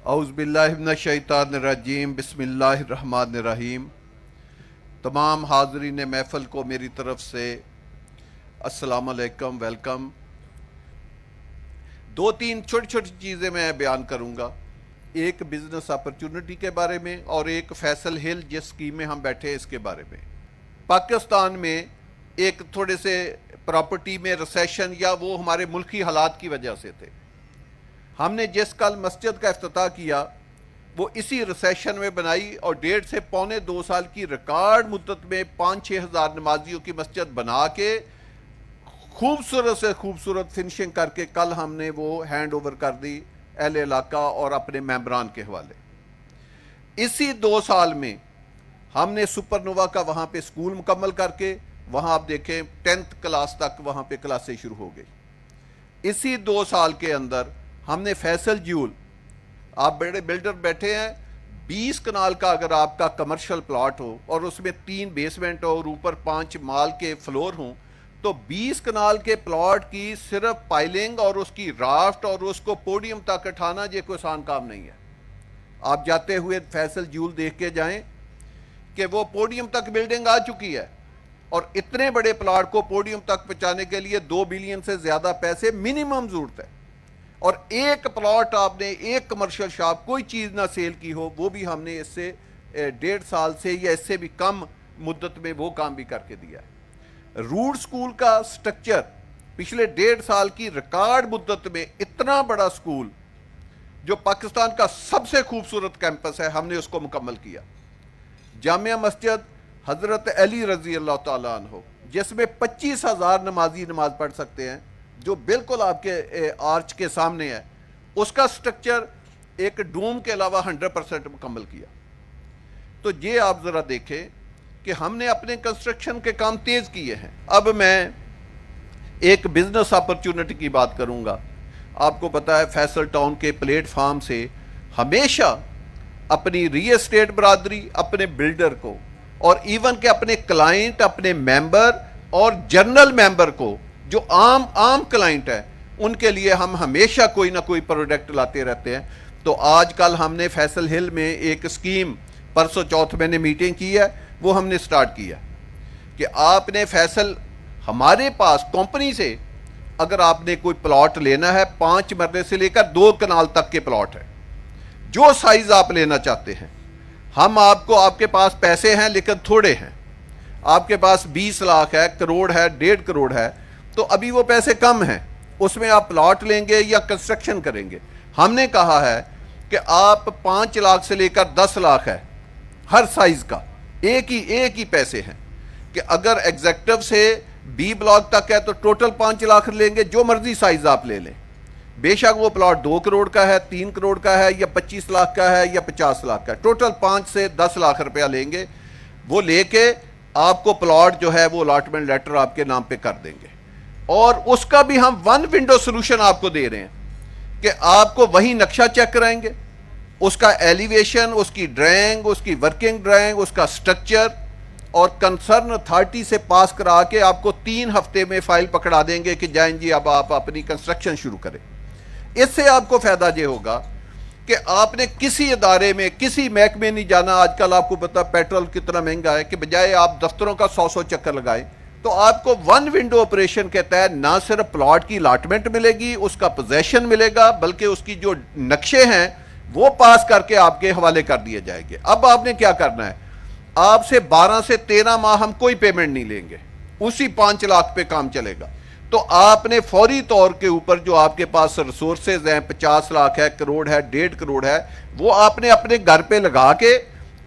اعوذ باللہ من الشیطان الرجیم بسم اللہ الرحمن الرحیم۔ تمام حاضرین محفل کو میری طرف سے السلام علیکم، ویلکم۔ دو تین چھوٹی چھوٹی چیزیں میں بیان کروں گا، ایک بزنس اپرچونٹی کے بارے میں اور ایک فیصل ہل جس اسکیم میں ہم بیٹھے اس کے بارے میں۔ پاکستان میں ایک تھوڑے سے پراپرٹی میں ریسیشن یا وہ ہمارے ملکی حالات کی وجہ سے تھے۔ ہم نے جس کل مسجد کا افتتاح کیا وہ اسی ریسیشن میں بنائی اور 1.5 سے پونے 2 سال کی ریکارڈ مدت میں 5-6 ہزار نمازیوں کی مسجد بنا کے خوبصورت سے خوبصورت فنشنگ کر کے کل ہم نے وہ ہینڈ اوور کر دی اہل علاقہ اور اپنے ممبران کے حوالے۔ اسی 2 سال میں ہم نے سپر نووا کا وہاں پہ سکول مکمل کر کے وہاں آپ دیکھیں 10th کلاس تک وہاں پہ کلاسیں شروع ہو گئی۔ اسی 2 سال کے اندر ہم نے فیصل جیول، آپ بڑے بلڈر بیٹھے ہیں، 20 کنال کا اگر آپ کا کمرشل پلاٹ ہو اور اس میں 3 بیسمنٹ ہو اور اوپر 5 مال کے فلور ہوں تو 20 کنال کے پلاٹ کی صرف پائلنگ اور اس کی رافٹ اور اس کو پوڈیم تک اٹھانا یہ کوئی آسان کام نہیں ہے۔ آپ جاتے ہوئے فیصل جیول دیکھ کے جائیں کہ وہ پوڈیم تک بلڈنگ آ چکی ہے اور اتنے بڑے پلاٹ کو پوڈیم تک پہنچانے کے لیے 2 بلین سے زیادہ پیسے منیمم ضرورت ہے، اور ایک پلاٹ آپ نے ایک کمرشل شاپ کوئی چیز نہ سیل کی ہو وہ بھی ہم نے اس سے 1.5 سال سے یا اس سے بھی کم مدت میں وہ کام بھی کر کے دیا ہے۔ روڈ سکول کا سٹرکچر پچھلے 1.5 سال کی ریکارڈ مدت میں اتنا بڑا سکول جو پاکستان کا سب سے خوبصورت کیمپس ہے ہم نے اس کو مکمل کیا۔ جامعہ مسجد حضرت علی رضی اللہ تعالیٰ عنہ جس میں 25,000 نمازی نماز پڑھ سکتے ہیں، جو بالکل آپ کے آرچ کے سامنے ہے، اس کا سٹرکچر ایک ڈوم کے علاوہ 100% مکمل کیا۔ تو یہ آپ ذرا دیکھیں کہ ہم نے اپنے کنسٹرکشن کے کام تیز کیے ہیں۔ اب میں ایک بزنس اپرچونٹی کی بات کروں گا۔ آپ کو پتا ہے فیصل ٹاؤن کے پلیٹ فارم سے ہمیشہ اپنی ریل اسٹیٹ برادری، اپنے بلڈر کو اور ایون کہ اپنے کلائنٹ، اپنے ممبر اور جنرل ممبر کو جو عام کلائنٹ ہے ان کے لیے ہم ہمیشہ کوئی نہ کوئی پروڈکٹ لاتے رہتے ہیں۔ تو آج کل ہم نے فیصل ہل میں ایک اسکیم پرسوں چوتھ میں نے میٹنگ کی ہے، وہ ہم نے سٹارٹ کیا کہ آپ نے فیصل ہمارے پاس کمپنی سے اگر آپ نے کوئی پلاٹ لینا ہے 5 مرلے سے لے کر 2 کنال تک کے پلاٹ ہے، جو سائز آپ لینا چاہتے ہیں ہم آپ کے پاس پیسے ہیں لیکن تھوڑے ہیں، آپ کے پاس 20 لاکھ ہے، کروڑ ہے، 1.5 کروڑ ہے، تو ابھی وہ پیسے کم ہیں، اس میں آپ پلاٹ لیں گے یا کنسٹرکشن کریں گے۔ ہم نے کہا ہے کہ آپ 5 لاکھ سے لے کر 10 لاکھ ہے ہر سائز کا، ایک ہی پیسے ہیں کہ اگر ایگزیکٹو سے بی بلاک تک ہے تو ٹوٹل 5 لاکھ لیں گے، جو مرضی سائز آپ لے لیں، بے شک وہ پلاٹ 2 کروڑ کا ہے، 3 کروڑ کا ہے یا 25 لاکھ کا ہے یا 50 لاکھ کا ہے، ٹوٹل 5 سے 10 لاکھ روپیہ لیں گے، وہ لے کے آپ کو پلاٹ جو ہے وہ الاٹمنٹ لیٹر آپ کے نام پہ کر دیں گے، اور اس کا بھی ہم 1 ونڈو سولوشن آپ کو دے رہے ہیں کہ آپ کو وہی نقشہ چیک کرائیں گے، اس کا ایلیویشن، اس کی ڈرائنگ، اس کی ورکنگ ڈرائنگ، اس کا سٹرکچر، اور کنسرن اتھارٹی سے پاس کرا کے آپ کو 3 ہفتے میں فائل پکڑا دیں گے کہ جائیں جی اب آپ اپنی کنسٹرکشن شروع کریں۔ اس سے آپ کو فائدہ یہ ہوگا کہ آپ نے کسی ادارے میں کسی محکمے نہیں جانا۔ آج کل آپ کو پتا پیٹرول کتنا مہنگا ہے کہ بجائے آپ دفتروں کا 100 چکر لگائیں تو آپ کو 1 ونڈو آپریشن کے تحت نہ صرف پلاٹ کی الاٹمنٹ ملے گی، اس کا پوزیشن ملے گا، بلکہ اس کی جو نقشے ہیں وہ پاس کر کے آپ کے حوالے کر دیے جائیں گے۔ اب آپ نے کیا کرنا ہے، آپ سے 12 سے 13 ماہ ہم کوئی پیمنٹ نہیں لیں گے، اسی 5 لاکھ پہ کام چلے گا۔ تو آپ نے فوری طور کے اوپر جو آپ کے پاس ریسورسز ہیں، 50 لاکھ ہے، کروڑ ہے، 1.5 کروڑ ہے، وہ آپ نے اپنے گھر پہ لگا کے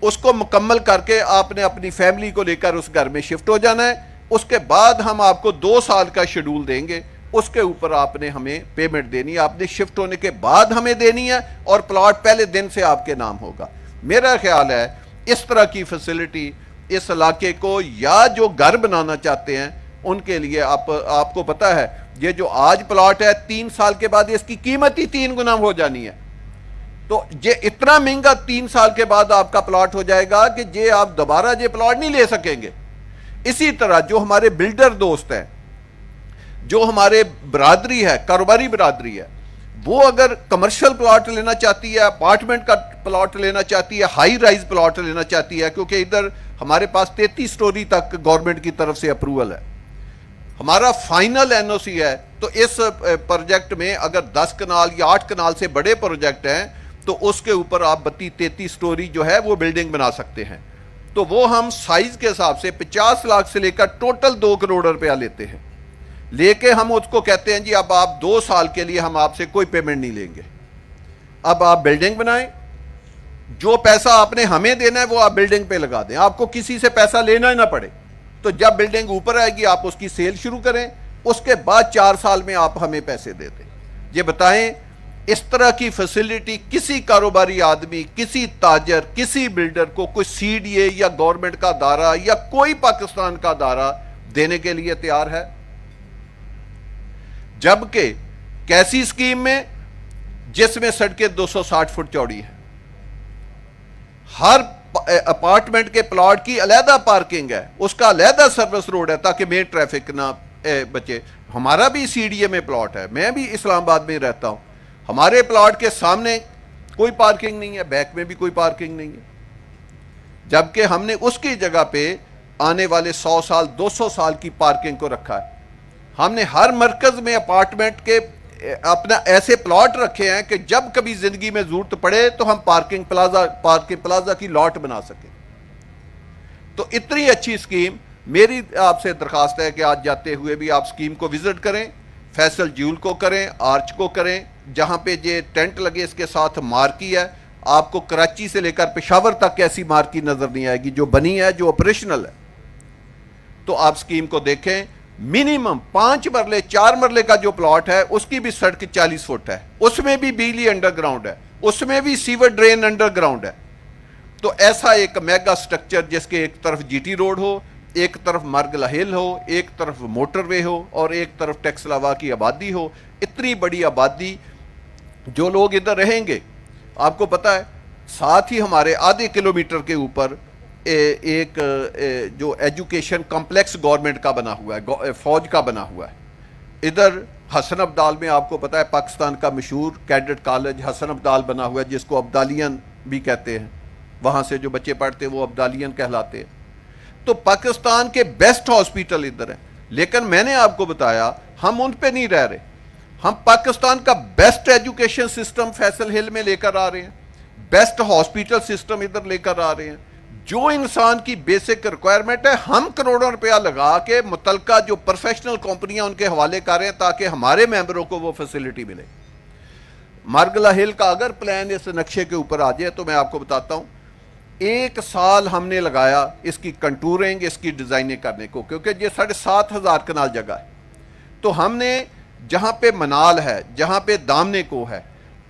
اس کو مکمل کر کے آپ نے اپنی فیملی کو لے کر اس گھر میں شفٹ ہو جانا ہے۔ اس کے بعد ہم آپ کو 2 سال کا شیڈول دیں گے، اس کے اوپر آپ نے ہمیں پیمنٹ دینی ہے، آپ نے شفٹ ہونے کے بعد ہمیں دینی ہے، اور پلاٹ پہلے دن سے آپ کے نام ہوگا۔ میرا خیال ہے اس طرح کی فیسلٹی اس علاقے کو یا جو گھر بنانا چاہتے ہیں ان کے لیے آپ کو پتا ہے یہ جو آج پلاٹ ہے 3 سال کے بعد اس کی قیمت ہی 3 گنا ہو جانی ہے، تو یہ اتنا مہنگا 3 سال کے بعد آپ کا پلاٹ ہو جائے گا کہ یہ آپ دوبارہ یہ پلاٹ نہیں لے سکیں گے۔ اسی طرح جو ہمارے بلڈر دوست ہیں، جو ہمارے برادری ہے، کاروباری برادری ہے، وہ اگر کمرشل پلاٹ لینا چاہتی ہے، اپارٹمنٹ کا پلاٹ لینا چاہتی ہے، ہائی رائز پلاٹ لینا چاہتی ہے، کیونکہ ادھر ہمارے پاس 33 سٹوری تک گورنمنٹ کی طرف سے اپروول ہے، ہمارا فائنل این او سی ہے، تو اس پروجیکٹ میں اگر 10 کنال یا 8 کنال سے بڑے پروجیکٹ ہیں تو اس کے اوپر آپ 32-33 سٹوری جو ہے وہ بلڈنگ بنا سکتے ہیں. تو وہ ہم سائز کے حساب سے 50 لاکھ سے لے کر ٹوٹل 2 کروڑ روپیہ لیتے ہیں، لے کے ہم اس کو کہتے ہیں جی اب آپ 2 سال کے لیے ہم آپ سے کوئی پیمنٹ نہیں لیں گے، اب آپ بلڈنگ بنائیں، جو پیسہ آپ نے ہمیں دینا ہے وہ آپ بلڈنگ پہ لگا دیں، آپ کو کسی سے پیسہ لینا ہی نہ پڑے. تو جب بلڈنگ اوپر آئے گی آپ اس کی سیل شروع کریں، اس کے بعد 4 سال میں آپ ہمیں پیسے دے دیں. یہ بتائیں اس طرح کی فیسلٹی کسی کاروباری آدمی، کسی تاجر، کسی بلڈر کو کوئی سی ڈی اے یا گورنمنٹ کا ادارہ یا کوئی پاکستان کا ادارہ دینے کے لیے تیار ہے؟ جبکہ کیسی اسکیم میں جس میں سڑکیں 260 فٹ چوڑی ہے، ہر اپارٹمنٹ کے پلاٹ کی علیحدہ پارکنگ ہے، اس کا علیحدہ سروس روڈ ہے تاکہ مین ٹریفک نہ بچے. ہمارا بھی سی ڈی اے میں پلاٹ ہے، میں بھی اسلام آباد میں رہتا ہوں، ہمارے پلاٹ کے سامنے کوئی پارکنگ نہیں ہے، بیک میں بھی کوئی پارکنگ نہیں ہے، جبکہ ہم نے اس کی جگہ پہ آنے والے 100 سال 200 سال کی پارکنگ کو رکھا ہے. ہم نے ہر مرکز میں اپارٹمنٹ کے اپنا ایسے پلاٹ رکھے ہیں کہ جب کبھی زندگی میں ضرورت پڑے تو ہم پارکنگ پلازا کی لاٹ بنا سکیں. تو اتنی اچھی اسکیم، میری آپ سے درخواست ہے کہ آج جاتے ہوئے بھی آپ اسکیم کو وزٹ کریں، فیصل جیول کو کریں، آرچ کو کریں، جہاں پہ یہ ٹینٹ لگے اس کے ساتھ مارکی ہے. آپ کو کراچی سے لے کر پشاور تک ایسی مارکی نظر نہیں آئے گی جو بنی ہے، جو آپریشنل ہے. تو آپ اسکیم کو دیکھیں. منیمم 5 مرلے 4 مرلے کا جو پلاٹ ہے اس کی بھی سڑک 40 فٹ ہے، اس میں بھی بجلی انڈر گراؤنڈ ہے، اس میں بھی سیور ڈرین انڈر گراؤنڈ ہے. تو ایسا ایک میگا سٹرکچر جس کے ایک طرف جی ٹی روڈ ہو، ایک طرف مرگلا ہل ہو، ایک طرف موٹر وے ہو اور ایک طرف ٹیکسلاوا کی آبادی ہو، اتنی بڑی آبادی، جو لوگ ادھر رہیں گے. آپ کو پتہ ہے ساتھ ہی ہمارے آدھے کلومیٹر کے اوپر ایک جو ایجوکیشن کمپلیکس گورنمنٹ کا بنا ہوا ہے، فوج کا بنا ہوا ہے. ادھر حسن ابدال میں آپ کو پتہ ہے پاکستان کا مشہور کیڈٹ کالج حسن ابدال بنا ہوا ہے، جس کو ابدالین بھی کہتے ہیں، وہاں سے جو بچے پڑھتے ہیں وہ ابدالین کہلاتے ہیں. تو پاکستان کے بیسٹ ہاسپیٹل ادھر ہیں، لیکن میں نے آپ کو بتایا ہم ان پہ نہیں رہ رہے. ہم پاکستان کا بیسٹ ایجوکیشن سسٹم فیصل ہل میں لے کر آ رہے ہیں، بیسٹ ہاسپیٹل سسٹم ادھر لے کر آ رہے ہیں. جو انسان کی بیسک ریکوائرمنٹ ہے ہم کروڑوں روپیہ لگا کے متعلقہ جو پروفیشنل کمپنیاں ان کے حوالے کر رہے ہیں تاکہ ہمارے ممبروں کو وہ فیسلٹی ملے. مرگلا ہل کا اگر پلان اس نقشے کے اوپر آ جائے تو میں آپ کو بتاتا ہوں 1 سال ہم نے لگایا اس کی کنٹورنگ، اس کی ڈیزائننگ کرنے کو، کیونکہ یہ 7,500 کنال جگہ ہے. تو ہم نے جہاں پہ منال ہے، جہاں پہ دامنے کو ہے،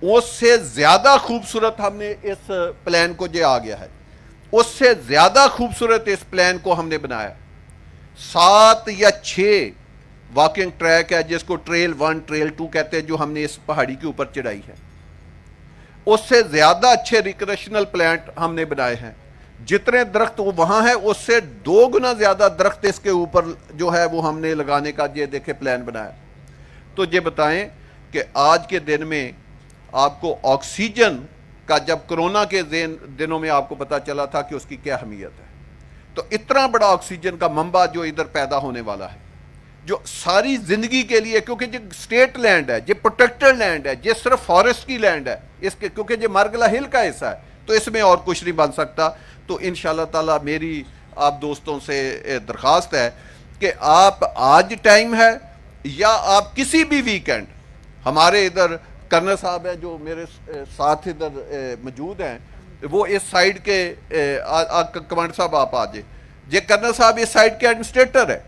اس سے زیادہ خوبصورت ہم نے اس پلان کو جو آ گیا ہے، اس سے زیادہ خوبصورت اس پلان کو ہم نے بنایا. 7 یا 6 واکنگ ٹریک ہے جس کو ٹریل 1 ٹریل 2 کہتے ہیں، جو ہم نے اس پہاڑی کے اوپر چڑھائی ہے. اس سے زیادہ اچھے ریکریشنل پلانٹ ہم نے بنائے ہیں. جتنے درخت وہاں ہیں اس سے 2 گنا زیادہ درخت اس کے اوپر جو ہے وہ ہم نے لگانے کا یہ دیکھے پلان بنایا. تو یہ بتائیں کہ آج کے دن میں آپ کو آکسیجن کا، جب کرونا کے دنوں میں آپ کو پتا چلا تھا کہ اس کی کیا اہمیت ہے، تو اتنا بڑا آکسیجن کا منبع جو ادھر پیدا ہونے والا ہے، جو ساری زندگی کے لیے، کیونکہ یہ اسٹیٹ لینڈ ہے، یہ پروٹیکٹڈ لینڈ ہے، یہ صرف فارسٹ کی لینڈ ہے اس کے، کیونکہ یہ مرگلا ہل کا حصہ ہے، تو اس میں اور کچھ نہیں بن سکتا. تو انشاءاللہ تعالی میری آپ دوستوں سے درخواست ہے کہ آپ آج ٹائم ہے یا آپ کسی بھی ویکینڈ، ہمارے ادھر کرنل صاحب ہیں جو میرے ساتھ ادھر موجود ہیں، وہ اس سائڈ کے کمانڈر صاحب آپ آ جائیں. یہ کرنل صاحب اس سائڈ کے ایڈمنسٹریٹر ہے،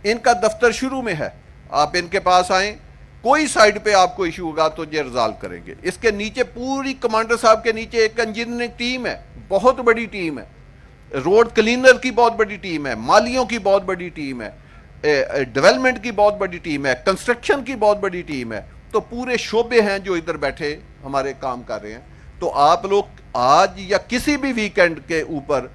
ان کا دفتر شروع میں ہے، آپ ان کے پاس آئیں، کوئی سائڈ پہ آپ کو ایشو ہوگا تو یہ ریزالو کریں گے. اس کے نیچے پوری کمانڈر صاحب کے نیچے ایک انجینئرنگ ٹیم ہے، بہت بڑی ٹیم ہے، روڈ کلینر کی بہت بڑی ٹیم ہے، مالیوں کی بہت بڑی ٹیم ہے، ڈیولپمنٹ کی بہت بڑی ٹیم ہے، کنسٹرکشن کی بہت بڑی ٹیم ہے. تو پورے شعبے ہیں جو ادھر بیٹھے ہمارے کام کر رہے ہیں. تو آپ لوگ آج یا کسی بھی ویکینڈ کے اوپر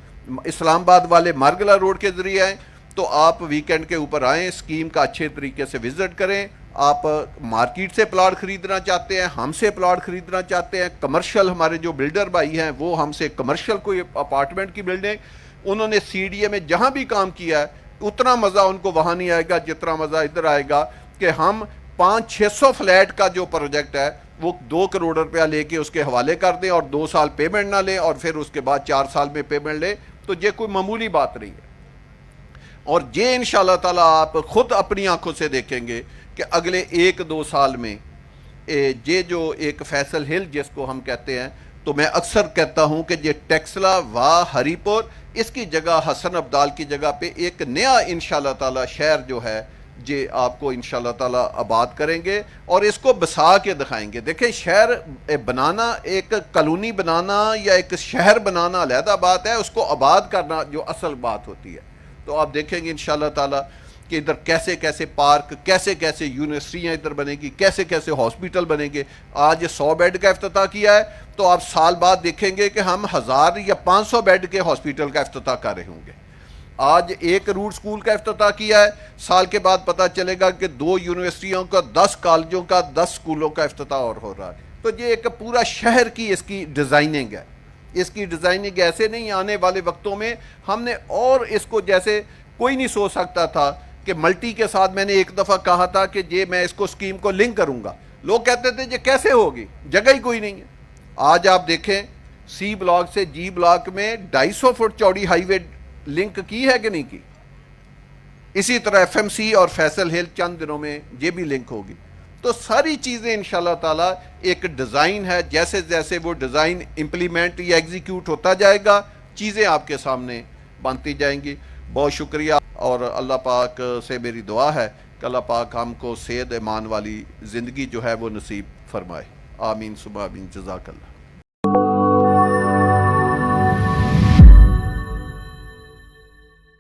اسلام آباد والے مارگلا روڈ کے ذریعے آئیں، تو آپ ویکینڈ کے اوپر آئیں، اسکیم کا اچھے طریقے سے وزٹ کریں. آپ مارکیٹ سے پلاٹ خریدنا چاہتے ہیں، ہم سے پلاٹ خریدنا چاہتے ہیں، کمرشل ہمارے جو بلڈر بھائی ہیں وہ ہم سے کمرشل کوئی اپارٹمنٹ کی بلڈنگ، انہوں نے سی ڈی اے میں جہاں بھی کام کیا ہے اتنا مزہ ان کو وہاں نہیں آئے گا جتنا مزہ ادھر آئے گا کہ ہم 500-600 فلیٹ کا جو پروجیکٹ ہے وہ 2 کروڑ روپیہ لے کے اس کے حوالے کر دیں اور 2 سال پیمنٹ نہ لیں اور پھر اس کے بعد 4 سال میں پیمنٹ لیں. تو یہ کوئی معمولی بات نہیں ہے. اور یہ انشاءاللہ تعالیٰ آپ خود اپنی آنکھوں سے دیکھیں گے کہ اگلے 1-2 سال میں یہ جو ایک فیصل ہل جس کو ہم کہتے ہیں، تو میں اکثر کہتا ہوں کہ یہ ٹیکسلا ہری پور، اس کی جگہ حسن عبدال کی جگہ پہ ایک نیا انشاءاللہ تعالیٰ شہر جو ہے یہ آپ کو انشاءاللہ تعالیٰ آباد کریں گے اور اس کو بسا کے دکھائیں گے. دیکھیں شہر بنانا، ایک کالونی بنانا یا ایک شہر بنانا علیحدہ بات ہے، اس کو آباد کرنا جو اصل بات ہوتی ہے. تو آپ دیکھیں گے انشاءاللہ تعالیٰ کہ ادھر کیسے کیسے پارک، کیسے کیسے یونیورسٹیاں ادھر بنے گی، کیسے کیسے ہاسپٹل بنے گے. آج 100 بیڈ کا افتتاح کیا ہے تو آپ سال بعد دیکھیں گے کہ ہم 1000 یا 500 بیڈ کے ہاسپٹل کا افتتاح کر رہے ہوں گے. آج ایک روٹ سکول کا افتتاح کیا ہے، سال کے بعد پتہ چلے گا کہ 2 یونیورسٹیوں کا، 10 کالجوں کا، 10 سکولوں کا افتتاح اور ہو رہا ہے. تو یہ ایک پورا شہر کی اس کی ڈیزائننگ ہے. اس کی ڈیزائننگ ایسے نہیں، آنے والے وقتوں میں ہم نے اور اس کو جیسے کوئی نہیں سوچ سکتا تھا کہ ملٹی کے ساتھ میں نے ایک دفعہ کہا تھا کہ یہ میں اس کو اسکیم کو لنک کروں گا. لوگ کہتے تھے یہ کیسے ہوگی، جگہ ہی کوئی نہیں ہے. آج آپ دیکھیں سی بلاک سے جی بلاک میں 250 فٹ چوڑی ہائی وے لنک کی ہے کہ نہیں کی. اسی طرح ایف ایم سی اور فیصل ہل چند دنوں میں یہ بھی لنک ہوگی. تو ساری چیزیں انشاءاللہ تعالیٰ ایک ڈیزائن ہے، جیسے جیسے وہ ڈیزائن امپلیمنٹ یا ایگزیکیوٹ ہوتا جائے گا چیزیں آپ کے سامنے بنتی جائیں گی. بہت شکریہ، اور اللہ پاک سے میری دعا ہے کہ اللہ پاک ہم کو صحت ایمان والی زندگی جو ہے وہ نصیب فرمائے. آمین ثم آمین. جزاک اللہ.